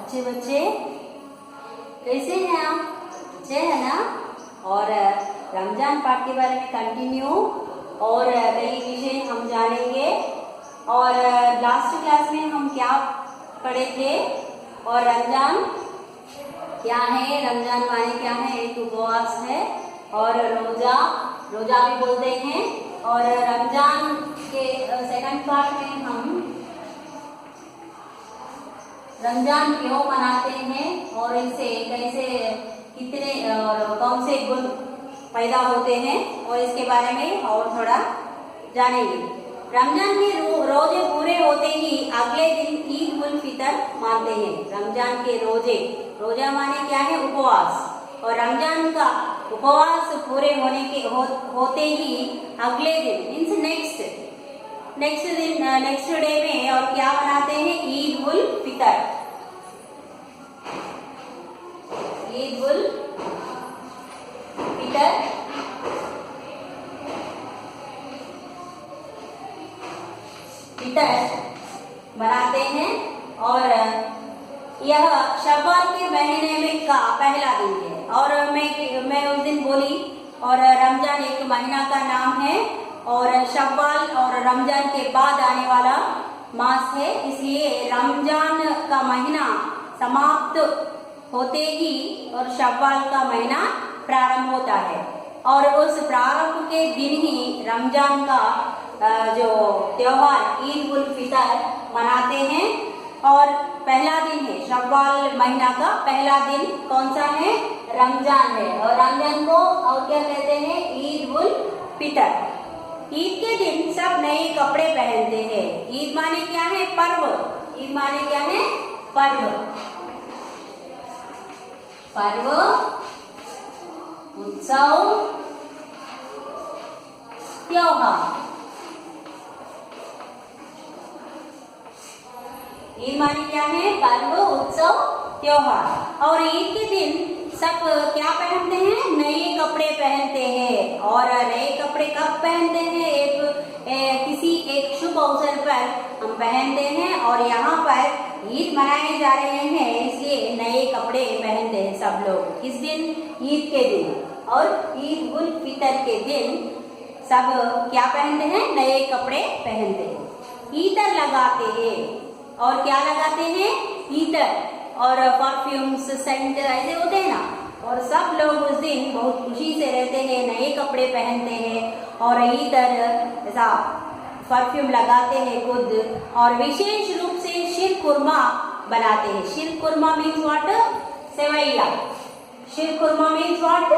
अच्छे बच्चे कैसे हैं आप? अच्छे हैं ना? और रमजान पाठ के बारे में कंटिन्यू और कई विषय हम जानेंगे। और लास्ट क्लास में हम क्या पढ़े थे और रमजान क्या है, रमजान माने क्या है? एक उपवास है और रोजा भी बोलते हैं। और रमजान के सेकंड पार्ट में हम रमजान क्यों मनाते हैं और इसे कैसे कितने और कौन से गुण पैदा होते हैं और इसके बारे में और थोड़ा जानेंगे। रमजान के रोजे पूरे होते ही अगले दिन ईद उल फितर मानते हैं। रमजान के रोजा माने क्या है? उपवास। और रमजान का उपवास पूरे होते ही अगले दिन मीन्स नेक्स्ट डे में और क्या मनाते हैं? ईद उल फितर। ईद उल फितर मनाते हैं। और यह शव्वाल के महीने में का पहला दिन है। और मैं उस दिन बोली और रमजान एक महीना का नाम है और शव्वाल और रमजान के बाद आने वाला मास है, इसलिए रमजान का महीना समाप्त होते ही और शव्वाल का महीना प्रारंभ होता है। और उस प्रारंभ के दिन ही रमजान का जो त्योहार ईद उल फितर मनाते हैं। और पहला दिन है शव्वाल महीना का पहला दिन कौन सा है? रमजान है। और रमजान को और क्या कहते हैं? ईद उल फितर। ईद के दिन सब नए कपड़े पहनते हैं। ईद माने क्या है? पर्व। ईद माने क्या है? पर्व। उत्सव, त्योहार। ईद माने क्या है? पर्व, उत्सव, त्योहार। और ईद के दिन सब क्या पहनते हैं? नए कपड़े पहनते हैं। और नए कपड़े कब पहनते हैं? किसी एक शुभ अवसर पर हम पहनते हैं। और यहाँ पर ईद मनाए जा रहे हैं, इसलिए नए कपड़े पहनते हैं सब लोग इस दिन, ईद के दिन। और ईद उल फितर के दिन सब क्या पहनते हैं? नए कपड़े पहनते हैं। ईतर लगाते हैं। और क्या लगाते हैं? ईतर और परफ्यूम्स, सेंट ऐसे होते हैं ना। और सब लोग उस दिन बहुत खुशी से रहते हैं, नए कपड़े पहनते हैं और ईतर ऐसा परफ्यूम लगाते हैं खुद। और विशेष रूप से शीर कुरमा बनाते हैं। Sheer khurma means what? सेवैया। Sheer khurma means what?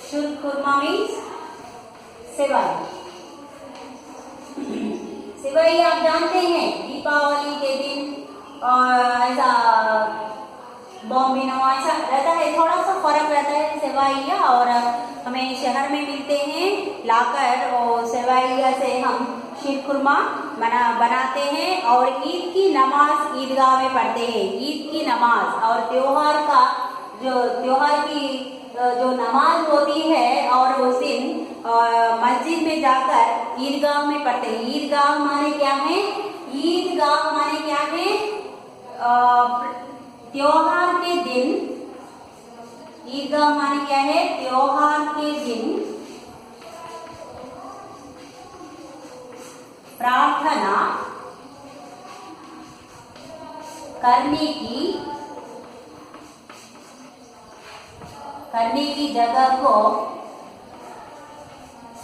Sheer khurma means सेवई। सेवई आप जानते हैं दीपावली के दिन और ऐसा बॉम्बिनो ऐसा रहता है, थोड़ा सा फर्क रहता है सेवैया। और हमें शहर में मिलते हैं लाकर और सेवैया से हम शीर खुरमा बनाते हैं। और ईद की नमाज ईदगाह में पढ़ते हैं। ईद की नमाज और त्योहार की जो नमाज होती है और उस दिन मस्जिद में जाकर ईदगाह में पढ़ते हैं। ईदगाह माने क्या है? ईदगाह माने क्या है? त्योहार के दिन। ईदगाह माने क्या है? त्योहार के दिन प्रार्थना करने की जगह को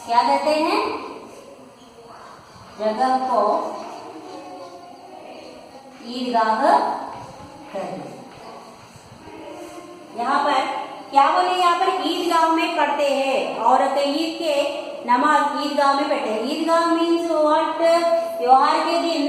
क्या कहते हैं? जगह को ईदगाह कहते हैं। यहाँ पर क्या बोले? यहाँ पर ईदगाह में पढ़ते हैं और ईद के नमाज ईदगाह में पढ़ते हैं। ईदगाह मीन्स व्हाट? त्योहार के दिन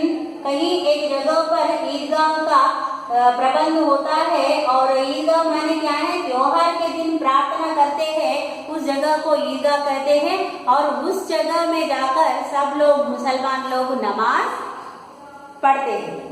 कहीं एक जगह पर ईदगाह का प्रबंध होता है। और ईदगाह माने क्या है? त्योहार के दिन प्रार्थना करते हैं, उस जगह को ईदगाह कहते हैं। और उस जगह में जाकर सब लोग मुसलमान लोग नमाज पढ़ते हैं।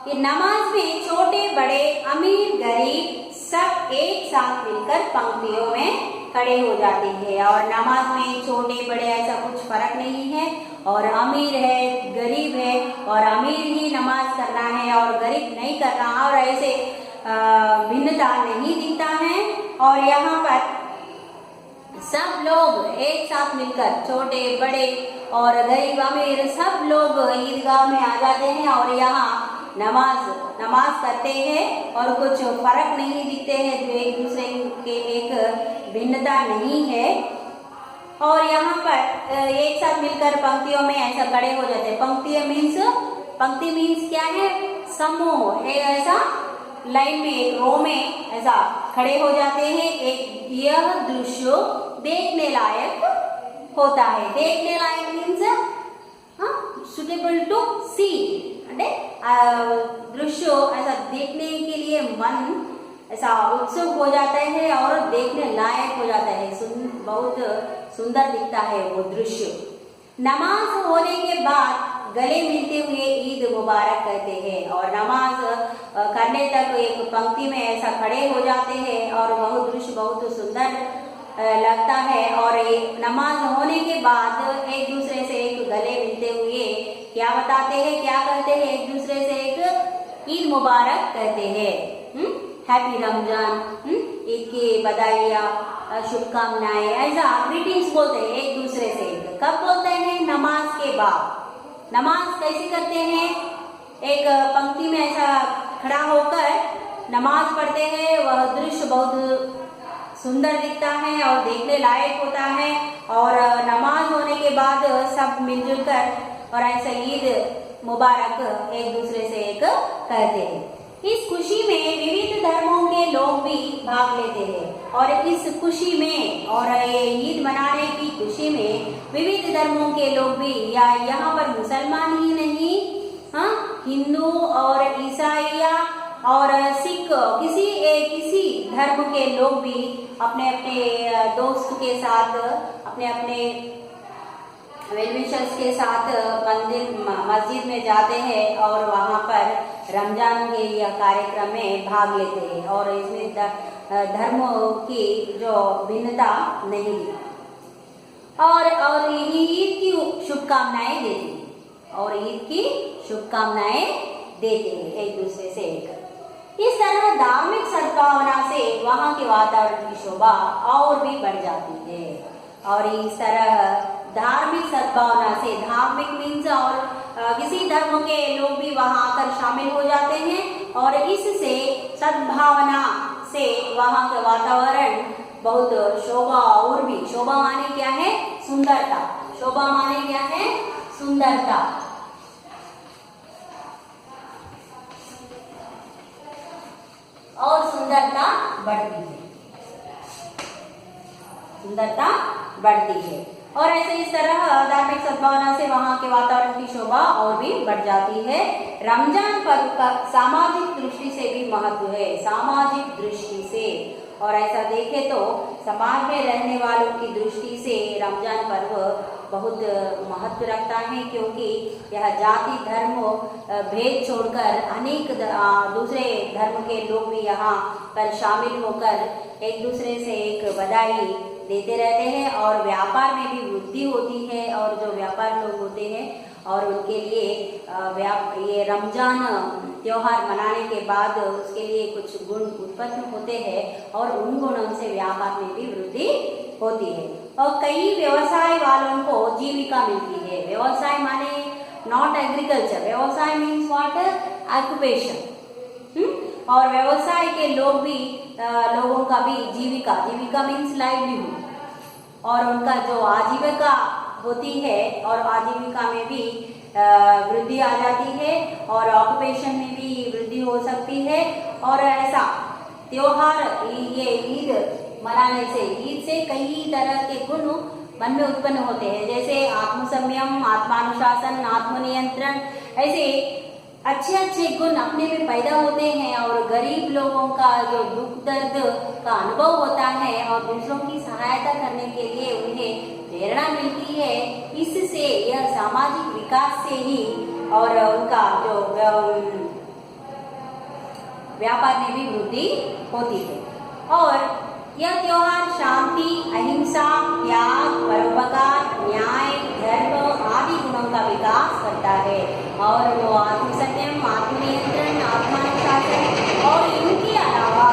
ये नमाज में छोटे बड़े अमीर गरीब सब एक साथ मिलकर पंक्तियों में खड़े हो जाते हैं। और नमाज में छोटे बड़े ऐसा कुछ फर्क नहीं है, और अमीर है गरीब है और अमीर ही नमाज करना है और गरीब नहीं करना, और ऐसे भिन्नता नहीं दिखता है। और यहाँ पर सब लोग एक साथ मिलकर, छोटे बड़े और गरीब अमीर सब लोग ईदगाह में आ जाते हैं और यहाँ नमाज करते हैं, और कुछ फर्क नहीं दिखते हैं, जो एक दूसरे के एक भिन्नता नहीं है। और यहाँ पर एक साथ मिलकर पंक्तियों में ऐसा खड़े हो जाते हैं। पंक्ति मीन्स क्या है? समूह, एक ऐसा लाइन में, एक रो में ऐसा खड़े हो जाते हैं। एक यह दृश्य देखने लायक होता है। देखने लायक मीन्स सुटेबल टू सी, అంటే दृश्य ऐसा देखने के लिए मन ऐसा उत्सुक हो जाता है और देखने लायक हो जाता है, बहुत सुंदर दिखता है वो दृश्य। नमाज होने के बाद गले मिलते हुए ईद मुबारक कहते हैं, और नमाज करने तक एक पंक्ति में ऐसा खड़े हो जाते हैं और वह दृश्य बहुत सुंदर लगता है। और नमाज होने के बाद एक दूसरे से एक गले मिलते हुए क्या बताते हैं, क्या कहते हैं? एक दूसरे से एक ईद मुबारक कहते हैं, हैप्पी रमजान, ईद की बधाइयाँ, शुभकामनाएं, ऐसा ग्रीटिंग्स बोलते हैं एक दूसरे से। कब बोलते हैं? नमाज के बाद। नमाज कैसे करते हैं? एक पंक्ति में ऐसा खड़ा होकर नमाज पढ़ते हैं, वह दृश्य बहुत सुंदर दिखता है और देखने लायक होता है। और नमाज होने के बाद सब मिलजुल कर और ऐसा ईद मुबारक एक दूसरे से एक कहते हैं। इस खुशी में विविध धर्मों के लोग भी भाग लेते हैं, और इस खुशी में और ये ईद मनाने की खुशी में विविध धर्मों के लोग भी, या यहाँ पर मुसलमान ही नहीं, हिंदू और ईसाइया और सिख, किसी धर्म के लोग भी अपने अपने दोस्त के साथ, अपने अपने वेलविशर्स के साथ मस्जिद में जाते हैं और वहाँ पर रमजान के यह कार्यक्रम में भाग लेते हैं, और इसमें धर्मों की जो भिन्नता नहीं है। और ईद की शुभकामनाएं देते हैं, और ईद की शुभकामनाएं देते हैं एक दूसरे से एक। इस तरह धार्मिक सद्भावना से वहाँ के वातावरण की शोभा और भी बढ़ जाती है। और इस तरह धार्मिक सद्भावना से, धार्मिक मीन्स और किसी धर्म के लोग भी वहाँ आकर शामिल हो जाते हैं, और इससे सद्भावना से वहाँ का वातावरण बहुत शोभा, और भी शोभा माने क्या है? सुंदरता। शोभा माने क्या है? सुंदरता। और सुंदरता बढ़ती है, सुंदरता बढ़ती है। और ऐसे इस तरह धार्मिक सद्भावना से वहाँ के वातावरण की शोभा और भी बढ़ जाती है। रमजान पर्व का सामाजिक दृष्टि से भी महत्व है, सामाजिक दृष्टि से। और ऐसा देखे तो समाज में रहने वालों की दृष्टि से रमजान पर्व बहुत महत्व रखता है, क्योंकि यह जाति धर्म भेद छोड़कर अनेक दूसरे धर्म के लोग भी यहाँ पर शामिल होकर एक दूसरे से एक बधाई देते रहते हैं, और व्यापार में भी वृद्धि होती है। और जो व्यापार लोग होते हैं और उनके लिए ये रमजान त्योहार मनाने के बाद उसके लिए कुछ गुण उत्पन्न होते हैं, और उन गुणों से व्यापार में भी वृद्धि होती है। और कई व्यवसाय वालों को जीविका मिलती है। व्यवसाय माने नॉट एग्रीकल्चर, व्यवसाय मीन्स व्हाट? ऑक्युपेशन। और व्यवसाय के लोग भी, लोगों का भी जीविका मीन्स लाइवलीहुड, और उनका जो आजीविका होती है, और आजीविका में भी वृद्धि आ जाती है, और ऑक्युपेशन में भी वृद्धि हो सकती है। और ऐसा त्योहार, ये ईद मनाने से, ईद से कई तरह के गुण मन में उत्पन्न होते हैं, जैसे आत्मसंयम, आत्मानुशासन, आत्मनियंत्रण, ऐसे अच्छे अच्छे गुण अपने में पैदा होते हैं। और गरीब लोगों का जो दुख दर्द का अनुभव होता है और दूसरों की सहायता करने के लिए उन्हें प्रेरणा मिलती है, इससे यह सामाजिक विकास से ही और उनका जो व्यापार में भी वृद्धि होती है। और यह त्योहार शांति, अहिंसा, त्याग, परोपकार, न्याय, धर्म आदि गुणों का विकास करता है और वो आत्मसंयम, आत्मनियंत्रण, आत्मानुशासन और इनके अलावा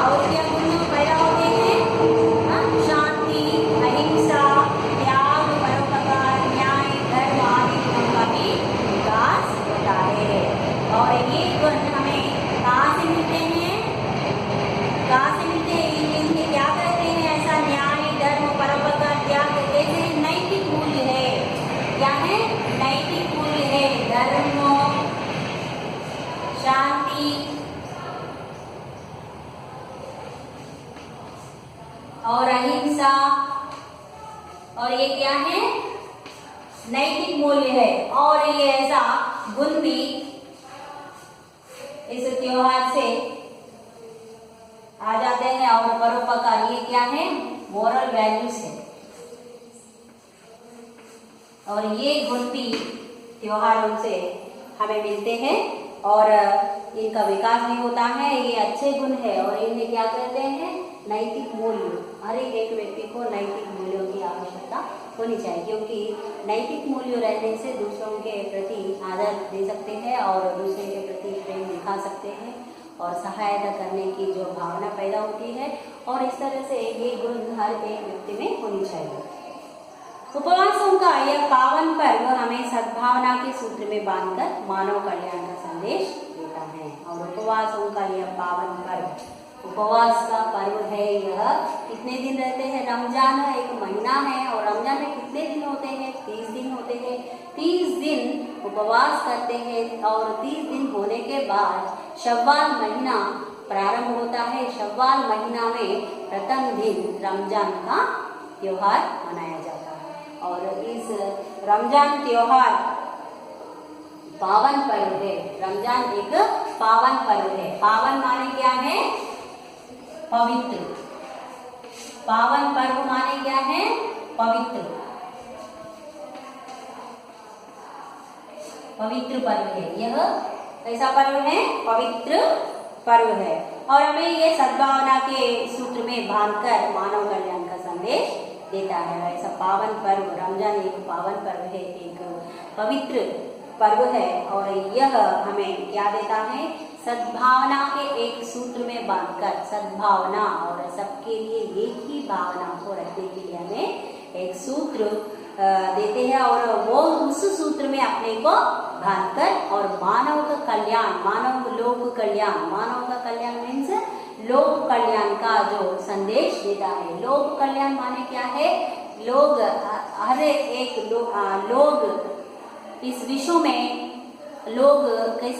और क्या गुण पैदा होते हैं? शांति, अहिंसा, त्याग, परोपकार, न्याय, धर्म आदि गुणों का भी विकास होता है। और ये गुण हमें कहाँ से मिलते हैं? इनके क्या कहते हैं? ऐसा न्याय, धर्म, परोपकार, त्याग ऐसे नैतिक मूल्य है। क्या है? नैतिक मूल्य है। धर्म, शांति और अहिंसा, और ये क्या है? नैतिक मूल्य है। और ये ऐसा गुण भी इस त्योहार से आ जाते हैं। और परोपकार, ये क्या है? मोरल वैल्यूज है। और ये गुण भी त्योहारों से हमें मिलते हैं और इनका विकास भी होता है। ये अच्छे गुण है और इन्हें क्या कहते हैं? नैतिक मूल्य। हर एक व्यक्ति को नैतिक मूल्यों की आवश्यकता होनी चाहिए, क्योंकि नैतिक मूल्य रहने से दूसरों के प्रति आदर दे सकते हैं और दूसरे के प्रति प्रेम दिखा सकते हैं और सहायता करने की जो भावना पैदा होती है। और इस तरह से ये गुण हर एक व्यक्ति में होनी चाहिए। उपवासों का यह पावन पर्व हमें सद्भावना के सूत्र में बांधकर मानव कल्याण का संदेश देता है। और उपवासों का यह पावन पर्व, उपवास का पर्व है यह। कितने दिन रहते हैं? रमजान एक महीना है और रमजान में कितने दिन होते हैं? 30 दिन होते हैं। 30 दिन उपवास करते हैं और 30 दिन होने के बाद शव्वाल महीना प्रारंभ होता है। शव्वाल महीना में प्रथम दिन रमजान का त्योहार मनाया जाता है। और इस रमजान त्योहार पावन पर्व है। रमजान एक पावन पर्व है। पावन माने क्या है? पवित्र। पावन पर्व माने क्या है? पवित्र। पवित्र पर्व है यह। कैसा पर्व है? पवित्र पर्व है। और हमें ये सद्भावना के सूत्र में बांधकर मानव कल्याण का संदेश देता है। ऐसा पावन पर्व, रमजान एक पावन पर्व है, एक पवित्र पर्व है। और यह हमें क्या देता है? सद्भावना के एक सूत्र में बांधकर, सद्भावना और सबके लिए एक ही भावना को रखने के लिए हमें एक सूत्र देते हैं। और वो उस सूत्र में अपने को बांधकर और मानव का कल्याण, मानव लोक कल्याण, मानव का कल्याण मीन्स लोक कल्याण का जो संदेश देता है। लोक कल्याण माने क्या है? लोग, हर एक लोग इस विश्व में लोग कैसे